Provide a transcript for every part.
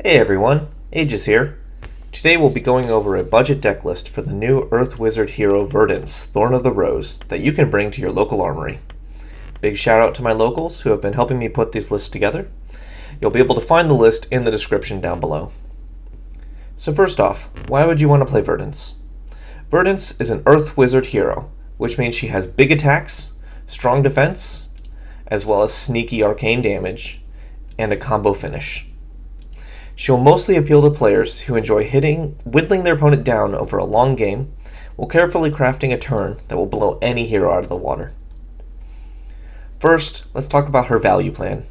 Hey everyone, Aegis here. Today we'll be going over a budget deck list for the new Earth Wizard hero Verdance, Thorn of the Rose, that you can bring to your local armory. Big shout out to my locals who have been helping me put these lists together. You'll be able to find the list in the description down below. So first off, why would you want to play Verdance? Verdance is an Earth Wizard hero, which means she has big attacks, strong defense, as well as sneaky arcane damage, and a combo finish. She'll mostly appeal to players who enjoy whittling their opponent down over a long game, while carefully crafting a turn that will blow any hero out of the water. First, let's talk about her value plan.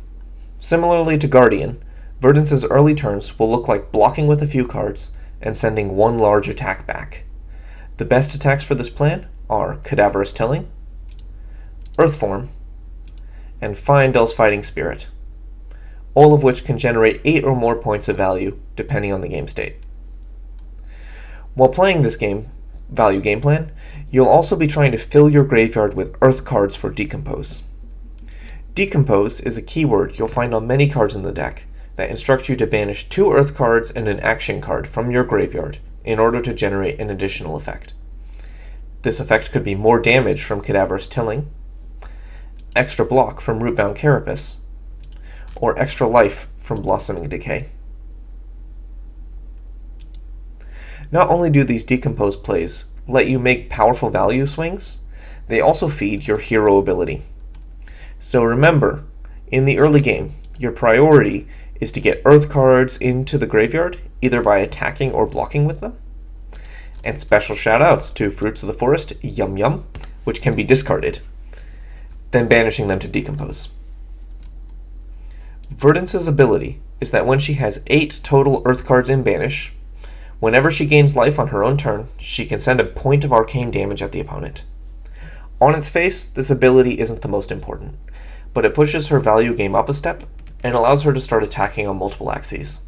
Similarly to Guardian, Verdance's early turns will look like blocking with a few cards and sending one large attack back. The best attacks for this plan are Cadaverous Tilling, Earthform, and Fyendal's Fighting Spirit, all of which can generate 8 or more points of value depending on the game state. While playing this value game plan, you'll also be trying to fill your graveyard with Earth cards for Decompose. Decompose is a keyword you'll find on many cards in the deck that instruct you to banish 2 Earth cards and an action card from your graveyard in order to generate an additional effect. This effect could be more damage from Cadaverous Tilling, extra block from Rootbound Carapace, or extra life from Blossoming Decay. Not only do these Decompose plays let you make powerful value swings, they also feed your hero ability. So remember, in the early game, your priority is to get Earth cards into the graveyard, either by attacking or blocking with them. And special shoutouts to Fruits of the Forest, Yum Yum, which can be discarded, then banishing them to Decompose. Verdance's ability is that when she has 8 total Earth cards in Banish, whenever she gains life on her own turn, she can send a point of arcane damage at the opponent. On its face, this ability isn't the most important, but it pushes her value game up a step and allows her to start attacking on multiple axes.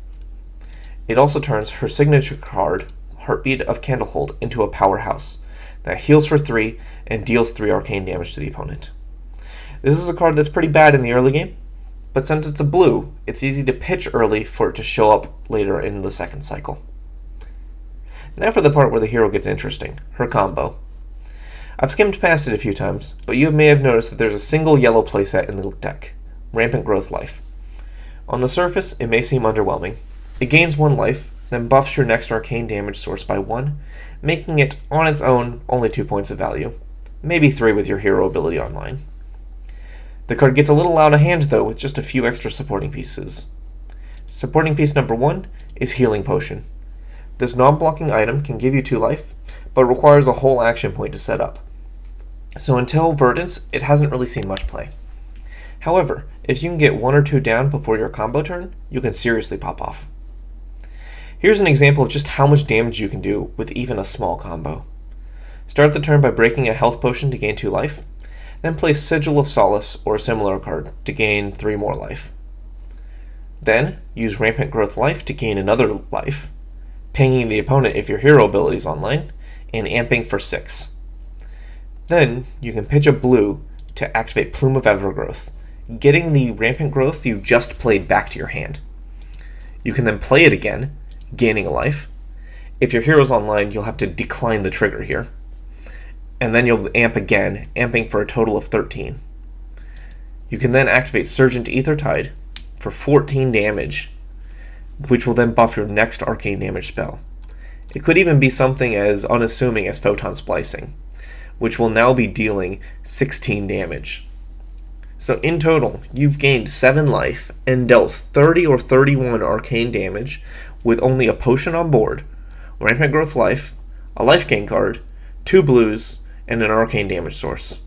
It also turns her signature card, Heartbeat of Candlehold, into a powerhouse that heals for 3 and deals 3 arcane damage to the opponent. This is a card that's pretty bad in the early game, but since it's a blue, it's easy to pitch early for it to show up later in the second cycle. Now for the part where the hero gets interesting, her combo. I've skimmed past it a few times, but you may have noticed that there's a single yellow playset in the deck, Rampant Growth Life. On the surface, it may seem underwhelming. It gains 1 life, then buffs your next arcane damage source by 1, making it, on its own, only 2 points of value, maybe 3 with your hero ability online. The card gets a little out of hand though with just a few extra supporting pieces. Supporting piece number 1 is Healing Potion. This non-blocking item can give you 2 life, but requires a whole action point to set up. So until Verdance, it hasn't really seen much play. However, if you can get 1 or 2 down before your combo turn, you can seriously pop off. Here's an example of just how much damage you can do with even a small combo. Start the turn by breaking a health potion to gain 2 life, then place Sigil of Solace or a similar card to gain 3 more life. Then, use Rampant Growth Life to gain another life, pinging the opponent if your hero ability is online, and amping for 6. Then, you can pitch a blue to activate Plume of Evergrowth, getting the Rampant Growth you just played back to your hand. You can then play it again, gaining a life. If your hero's online, you'll have to decline the trigger here. And then you'll amp again, amping for a total of 13. You can then activate Surgent Aethertide for 14 damage, which will then buff your next arcane damage spell. It could even be something as unassuming as Photon Splicing, which will now be dealing 16 damage. So in total, you've gained 7 life and dealt 30 or 31 arcane damage with only a potion on board, Rampant Growth Life, a life gain card, 2 blues, and an arcane damage source.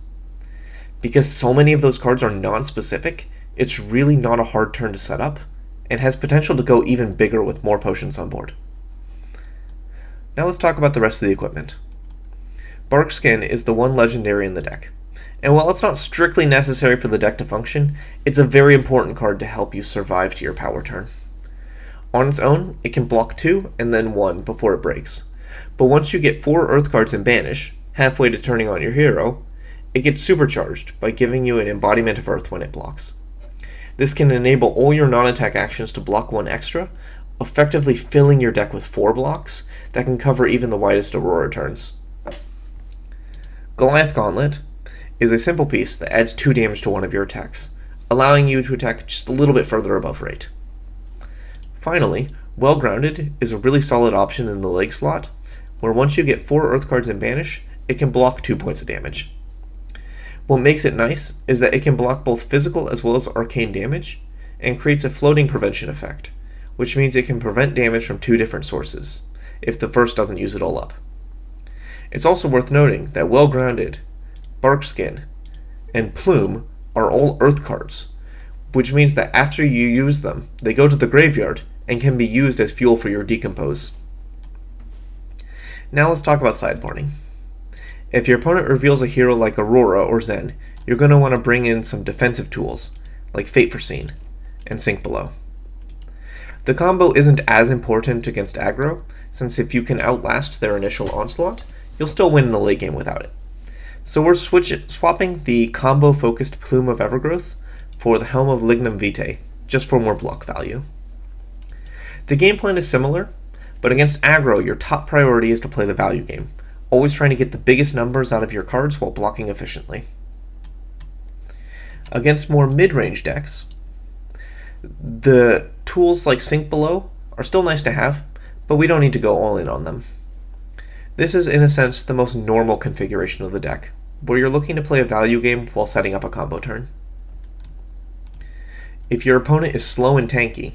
Because so many of those cards are non-specific, it's really not a hard turn to set up, and has potential to go even bigger with more potions on board. Now let's talk about the rest of the equipment. Barkskin is the one legendary in the deck, and while it's not strictly necessary for the deck to function, it's a very important card to help you survive to your power turn. On its own, it can block 2 and then 1 before it breaks, but once you get 4 Earth cards in Banish, halfway to turning on your hero, it gets supercharged by giving you an embodiment of Earth when it blocks. This can enable all your non-attack actions to block 1 extra, effectively filling your deck with 4 blocks that can cover even the widest Aurora turns. Goliath Gauntlet is a simple piece that adds 2 damage to one of your attacks, allowing you to attack just a little bit further above rate. Finally, Well Grounded is a really solid option in the leg slot, where once you get 4 Earth cards in Banish, it can block 2 points of damage. What makes it nice is that it can block both physical as well as arcane damage, and creates a floating prevention effect, which means it can prevent damage from 2 different sources, if the first doesn't use it all up. It's also worth noting that Well Grounded, Barkskin, and Plume are all Earth cards, which means that after you use them, they go to the graveyard and can be used as fuel for your Decompose. Now let's talk about sideboarding. If your opponent reveals a hero like Aurora or Zen, you're going to want to bring in some defensive tools, like Fate Foreseen and Sink Below. The combo isn't as important against aggro, since if you can outlast their initial onslaught, you'll still win in the late game without it. So we're swapping the combo-focused Plume of Evergrowth for the Helm of Lignum Vitae, just for more block value. The game plan is similar, but against aggro, your top priority is to play the value game, always trying to get the biggest numbers out of your cards while blocking efficiently. Against more mid-range decks, the tools like Sink Below are still nice to have, but we don't need to go all in on them. This is, in a sense, the most normal configuration of the deck, where you're looking to play a value game while setting up a combo turn. If your opponent is slow and tanky,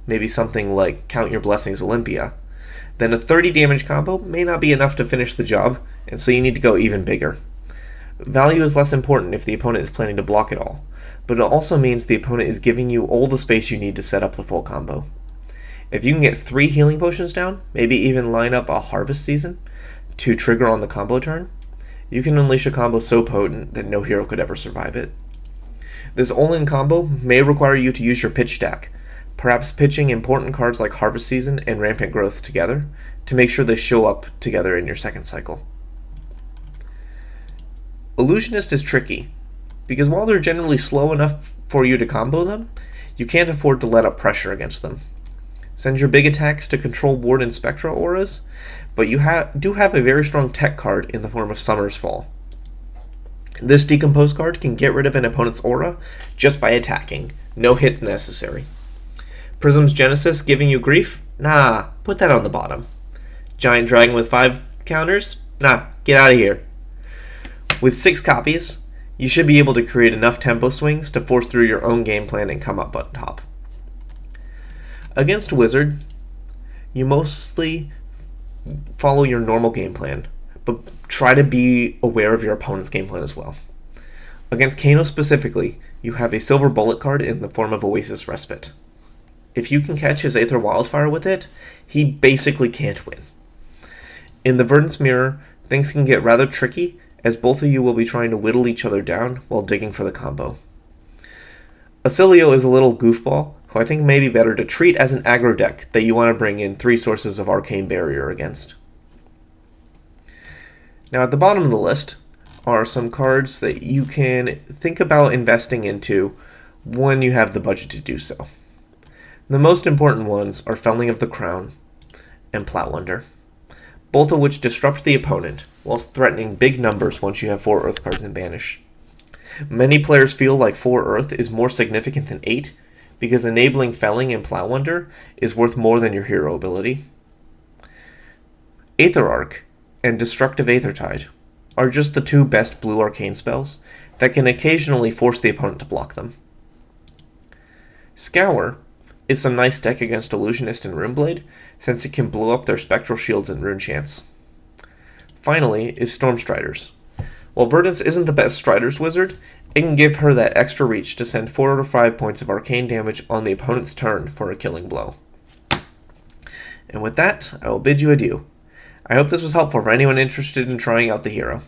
maybe something like Count Your Blessings Olympia, then a 30 damage combo may not be enough to finish the job, and so you need to go even bigger. Value is less important if the opponent is planning to block it all, but it also means the opponent is giving you all the space you need to set up the full combo. If you can get 3 healing potions down, maybe even line up a Harvest Season to trigger on the combo turn, you can unleash a combo so potent that no hero could ever survive it. This all-in combo may require you to use your pitch stack, perhaps pitching important cards like Harvest Season and Rampant Growth together to make sure they show up together in your second cycle. Illusionist is tricky, because while they're generally slow enough for you to combo them, you can't afford to let up pressure against them. Send your big attacks to control Ward and Spectra auras, but you do have a very strong tech card in the form of Summer's Fall. This Decompose card can get rid of an opponent's aura just by attacking, no hit necessary. Prism's Genesis giving you grief? Nah, put that on the bottom. Giant Dragon with 5 counters? Nah, get out of here. With 6 copies, you should be able to create enough tempo swings to force through your own game plan and come up on top. Against Wizard, you mostly follow your normal game plan, but try to be aware of your opponent's game plan as well. Against Kano specifically, you have a silver bullet card in the form of Oasis Respite. If you can catch his Aether Wildfire with it, he basically can't win. In the Verdance Mirror, things can get rather tricky, as both of you will be trying to whittle each other down while digging for the combo. Acilio is a little goofball, who I think may be better to treat as an aggro deck that you want to bring in 3 sources of Arcane Barrier against. Now at the bottom of the list are some cards that you can think about investing into when you have the budget to do so. The most important ones are Felling of the Crown and Plow Under, both of which disrupt the opponent whilst threatening big numbers once you have 4 Earth cards in Banish. Many players feel like 4 Earth is more significant than 8, because enabling Felling and Plow Under is worth more than your hero ability. Aether Arc and Destructive Aethertide are just the 2 best blue arcane spells that can occasionally force the opponent to block them. Scour is some nice deck against Illusionist and Runeblade, since it can blow up their Spectral Shields and Rune Chants. Finally is Stormstriders. While Verdance isn't the best Striders wizard, it can give her that extra reach to send 4 out of 5 points of arcane damage on the opponent's turn for a killing blow. And with that, I will bid you adieu. I hope this was helpful for anyone interested in trying out the hero.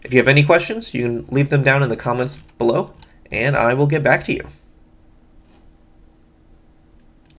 If you have any questions, you can leave them down in the comments below, and I will get back to you.